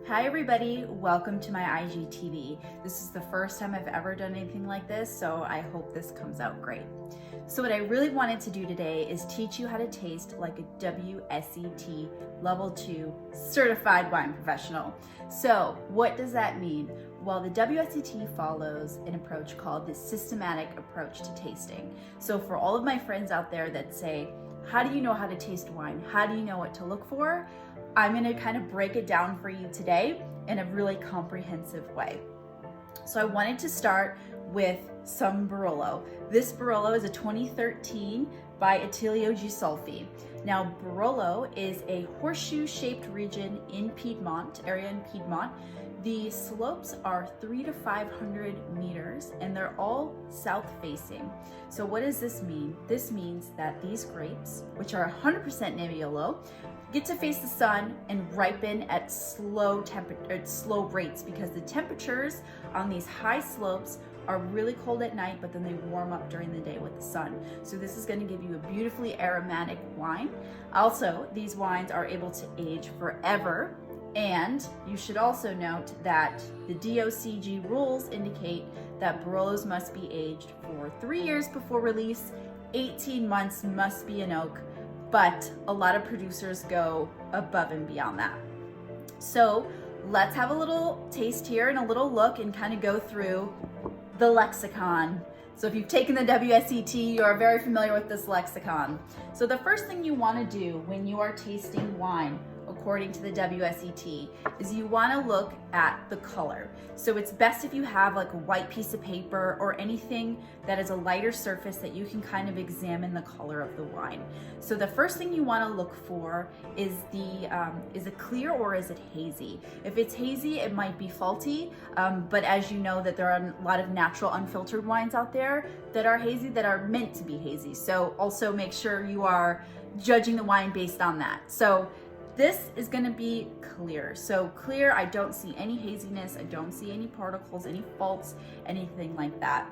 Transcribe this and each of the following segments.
Hi everybody, welcome to my IGTV. This is the first time I've ever done anything like this, so I hope this comes out great. So what I really wanted to do today is teach you how to taste like a WSET Level 2 Certified Wine Professional. So what does that mean? Well, the WSET follows an approach called the systematic approach to tasting. So for all of my friends out there that say, how do you know how to taste wine? How do you know what to look for? I'm gonna kind of break it down for you today in a really comprehensive way. So I wanted to start with some Barolo. This Barolo is a 2013 by Attilio Gisolfi. Now Barolo is a horseshoe-shaped region in Piedmont, The slopes are 300 to 500 meters and they're all south facing. So what does this mean? This means that these grapes, which are 100% Nebbiolo, get to face the sun and ripen at slow rates because the temperatures on these high slopes are really cold at night, but then they warm up during the day with the sun. So this is going to give you a beautifully aromatic wine. Also, these wines are able to age forever. And you should also note that the DOCG rules indicate that Barolos must be aged for 3 years before release, 18 months must be an oak, but a lot of producers go above and beyond that. So let's have a little taste here and a little look and kind of go through the lexicon. So if you've taken the WSET, you are very familiar with this lexicon. So the first thing you want to do when you are tasting wine, according to the WSET, is you want to look at the color. So it's best if you have like a white piece of paper or anything that is a lighter surface that you can kind of examine the color of the wine. So the first thing you want to look for is it clear or is it hazy? If it's hazy, it might be faulty, but as you know that there are a lot of natural unfiltered wines out there that are hazy, that are meant to be hazy. So also make sure you are judging the wine based on that. So this is going to be clear. So clear, I don't see any haziness, I don't see any particles, any faults, anything like that.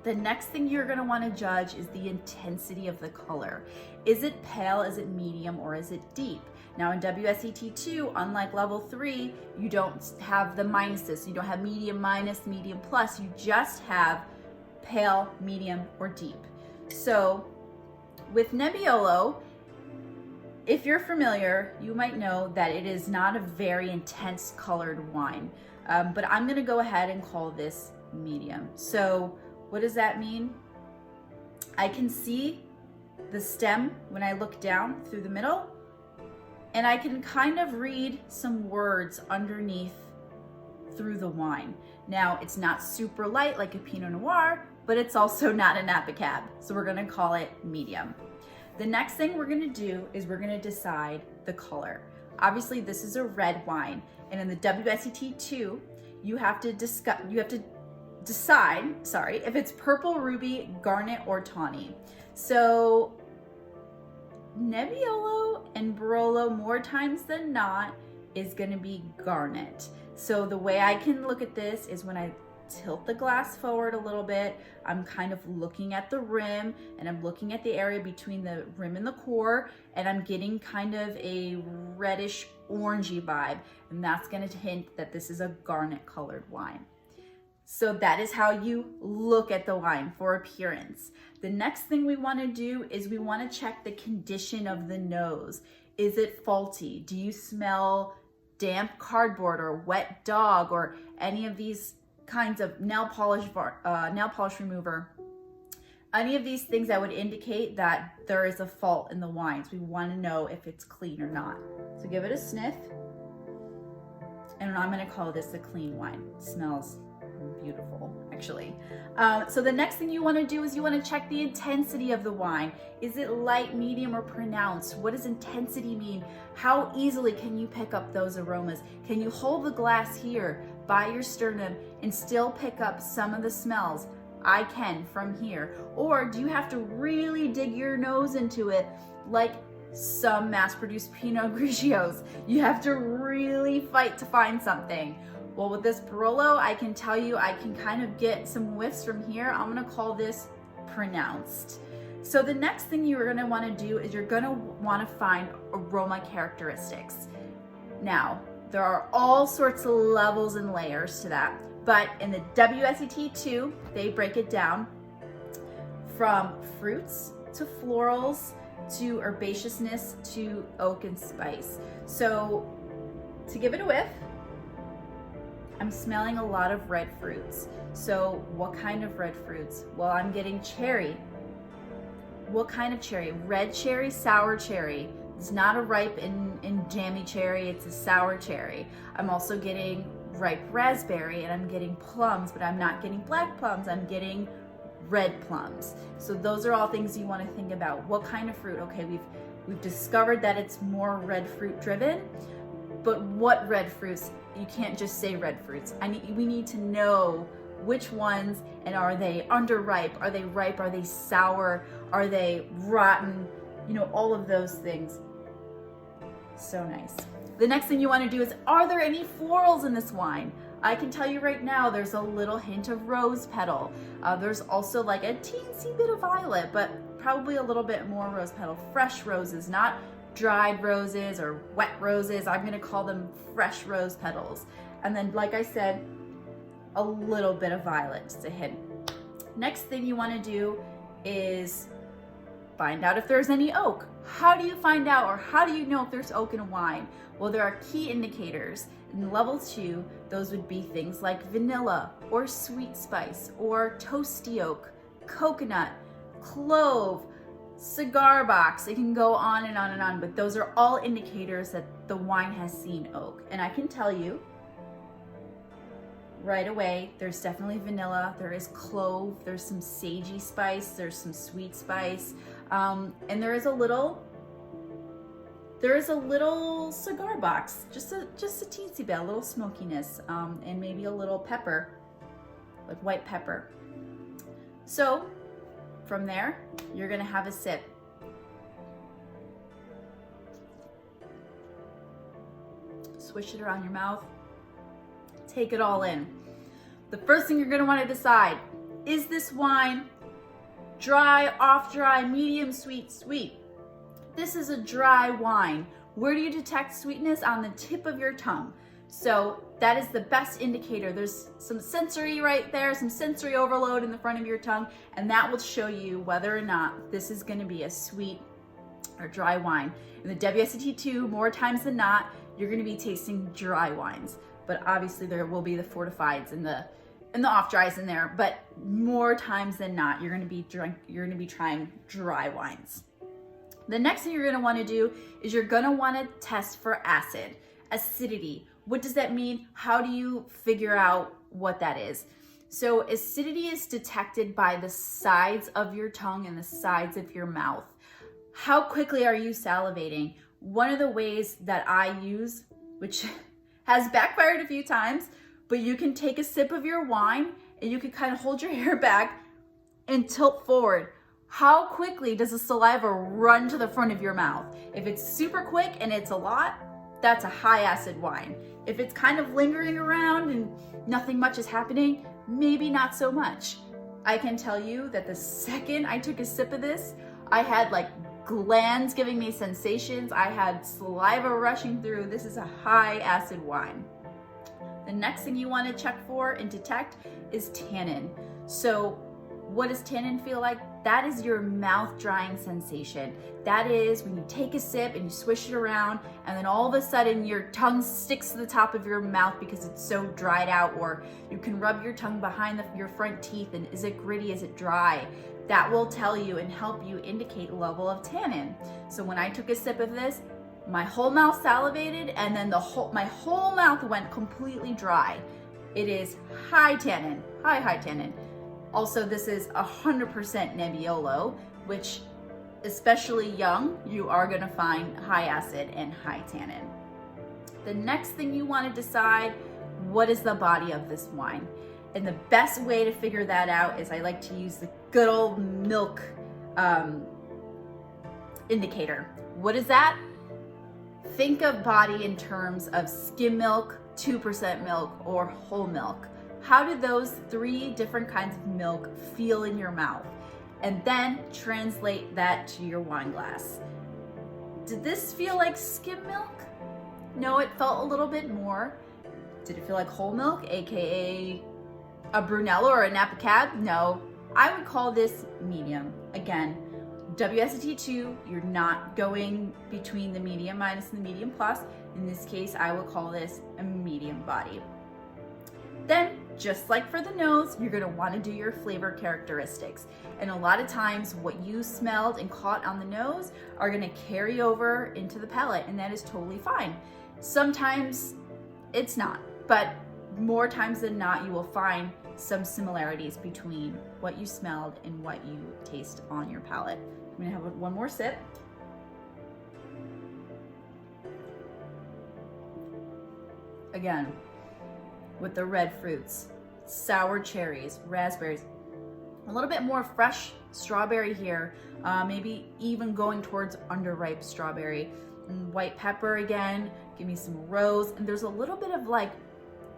The next thing you're going to want to judge is the intensity of the color. Is it pale, is it medium, or is it deep? Now in WSET 2, unlike level 3, you don't have the minuses. You don't have medium minus, medium plus. You just have pale, medium, or deep. So with Nebbiolo, if you're familiar, you might know that it is not a very intense colored wine, but I'm gonna go ahead and call this medium. So what does that mean? I can see the stem when I look down through the middle, and I can kind of read some words underneath through the wine. Now, it's not super light like a Pinot Noir, but it's also not a Napa Cab, so we're gonna call it medium. The next thing we're gonna do is we're gonna decide the color. Obviously, this is a red wine, and in the WSET 2, you have to decide, if it's purple, ruby, garnet, or tawny. So Nebbiolo and Barolo, more times than not, is gonna be garnet. So the way I can look at this is when I tilt the glass forward a little bit, I'm kind of looking at the rim and I'm looking at the area between the rim and the core, and I'm getting kind of a reddish orangey vibe, and that's going to hint that this is a garnet colored wine. So that is how you look at the wine for appearance. The next thing we want to do is we want to check the condition of the nose. Is it faulty? Do you smell damp cardboard or wet dog or any of these kinds of nail polish remover? Any of these things that would indicate that there is a fault in the wines. We want to know if it's clean or not. So give it a sniff, and I'm going to call this a clean wine. It smells beautiful, actually. So the next thing you want to do is you want to check the intensity of the wine. Is it light, medium, or pronounced? What does intensity mean? How easily can you pick up those aromas? Can you hold the glass here by your sternum and still pick up some of the smells? I can from here. Or do you have to really dig your nose into it like some mass-produced Pinot Grigios? You have to really fight to find something. Well, with this Barolo, I can tell you I can kind of get some whiffs from here. I'm gonna call this pronounced. So the next thing you're gonna wanna do is you're gonna wanna find aroma characteristics. Now, There are all sorts of levels and layers to that. But in the WSET 2, they break it down from fruits to florals to herbaceousness to oak and spice. So to give it a whiff, I'm smelling a lot of red fruits. So what kind of red fruits? Well, I'm getting cherry. What kind of cherry? Red cherry, sour cherry. It's not a ripe and jammy cherry, it's a sour cherry. I'm also getting ripe raspberry, and I'm getting plums, but I'm not getting black plums, I'm getting red plums. So those are all things you want to think about. What kind of fruit? Okay, we've discovered that it's more red fruit driven, but what red fruits? You can't just say red fruits. We need to know which ones, and are they underripe? Are they ripe? Are they sour? Are they rotten? You know, all of those things. So nice. The next thing you want to do is, are there any florals in this wine? I can tell you right now, there's a little hint of rose petal. There's also like a teensy bit of violet, but probably a little bit more rose petal. Fresh roses, not dried roses or wet roses. I'm going to call them fresh rose petals. And then, like I said, a little bit of violet, just a hint. Next thing you want to do is find out if there's any oak. How do you find out, or how do you know if there's oak in a wine? Well, there are key indicators. In level 2, those would be things like vanilla or sweet spice or toasty oak, coconut, clove, cigar box. It can go on and on and on, but those are all indicators that the wine has seen oak. And I can tell you right away, there's definitely vanilla, there is clove, there's some sagey spice, there's some sweet spice, and there is a little cigar box, just a teensy bit, a little smokiness, and maybe a little pepper, like white pepper. So from there, you're gonna have a sip. Swish it around your mouth. Take it all in. The first thing you're gonna wanna decide, is this wine dry, off dry, medium sweet, sweet? This is a dry wine. Where do you detect sweetness? On the tip of your tongue. So that is the best indicator. There's some sensory right there, some sensory overload in the front of your tongue, and that will show you whether or not this is gonna be a sweet or dry wine. In the WSET 2, more times than not, you're gonna be tasting dry wines. But obviously there will be the fortifieds and the off dries in there. But more times than not, you're gonna be trying dry wines. The next thing you're gonna wanna do is you're gonna wanna test for acidity. What does that mean? How do you figure out what that is? So acidity is detected by the sides of your tongue and the sides of your mouth. How quickly are you salivating? One of the ways that I use, which has backfired a few times, but you can take a sip of your wine and you can kind of hold your hair back and tilt forward. How quickly does the saliva run to the front of your mouth? If it's super quick and it's a lot, that's a high acid wine. If it's kind of lingering around and nothing much is happening, maybe not so much. I can tell you that the second I took a sip of this, I had like glands giving me sensations. I had saliva rushing through. This is a high acid wine. The next thing you want to check for and detect is tannin. So what does tannin feel like? That is your mouth drying sensation. That is when you take a sip and you swish it around and then all of a sudden your tongue sticks to the top of your mouth because it's so dried out, or you can rub your tongue behind your front teeth and is it gritty, is it dry? That will tell you and help you indicate a level of tannin. So when I took a sip of this, my whole mouth salivated and then my whole mouth went completely dry. It is high tannin, high tannin. Also, this is 100% Nebbiolo, which especially young, you are gonna find high acid and high tannin. The next thing you wanna decide, what is the body of this wine? And the best way to figure that out is I like to use the good old milk indicator. What is that? Think of body in terms of skim milk, 2% milk, or whole milk. How do those 3 different kinds of milk feel in your mouth? And then translate that to your wine glass. Did this feel like skim milk? No, it felt a little bit more. Did it feel like whole milk, AKA a Brunello or a Napa Cab? No, I would call this medium. Again, WSET 2, you're not going between the medium minus and the medium plus. In this case, I would call this a medium body. Then, just like for the nose, you're gonna wanna do your flavor characteristics. And a lot of times, what you smelled and caught on the nose are gonna carry over into the palate, and that is totally fine. Sometimes it's not, but more times than not, you will find some similarities between what you smelled and what you taste on your palate. I'm gonna have one more sip. Again, with the red fruits, sour cherries, raspberries, a little bit more fresh strawberry here, maybe even going towards underripe strawberry. And white pepper again, give me some rose, and there's a little bit of like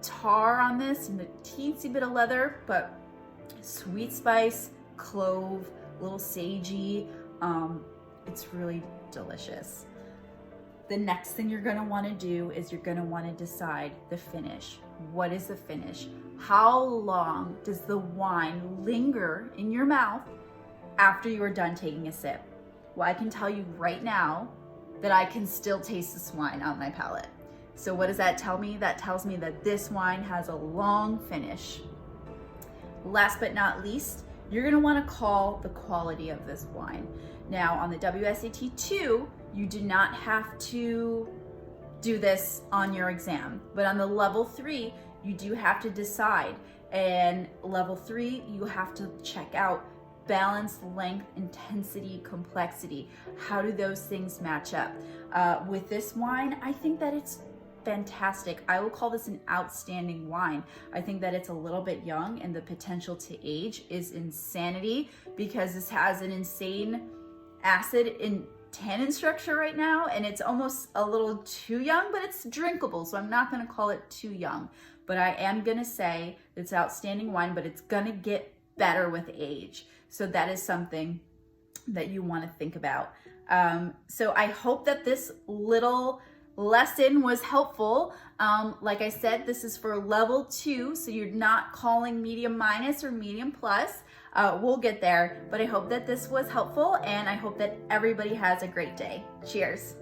tar on this and a teensy bit of leather, but sweet spice, clove, a little sagey. It's really delicious. The next thing you're gonna wanna do is you're gonna wanna decide the finish. What is the finish? How long does the wine linger in your mouth after you are done taking a sip? Well, I can tell you right now that I can still taste this wine on my palate. So what does that tell me? That tells me that this wine has a long finish. Last but not least, you're gonna wanna call the quality of this wine. Now on the WSET 2, you do not have to do this on your exam, but on the level 3, you do have to decide. And level 3, you have to check out balance, length, intensity, complexity. How do those things match up? With this wine, I think that it's fantastic. I will call this an outstanding wine. I think that it's a little bit young and the potential to age is insanity because this has an insane acid and tannin structure right now, and it's almost a little too young, but it's drinkable, so I'm not gonna call it too young. But I am gonna say it's outstanding wine, but it's gonna get better with age. So that is something that you wanna think about. So I hope that this little lesson was helpful. Like I said, this is for level 2, so you're not calling medium minus or medium plus. We'll get there, but I hope that this was helpful and I hope that everybody has a great day. Cheers.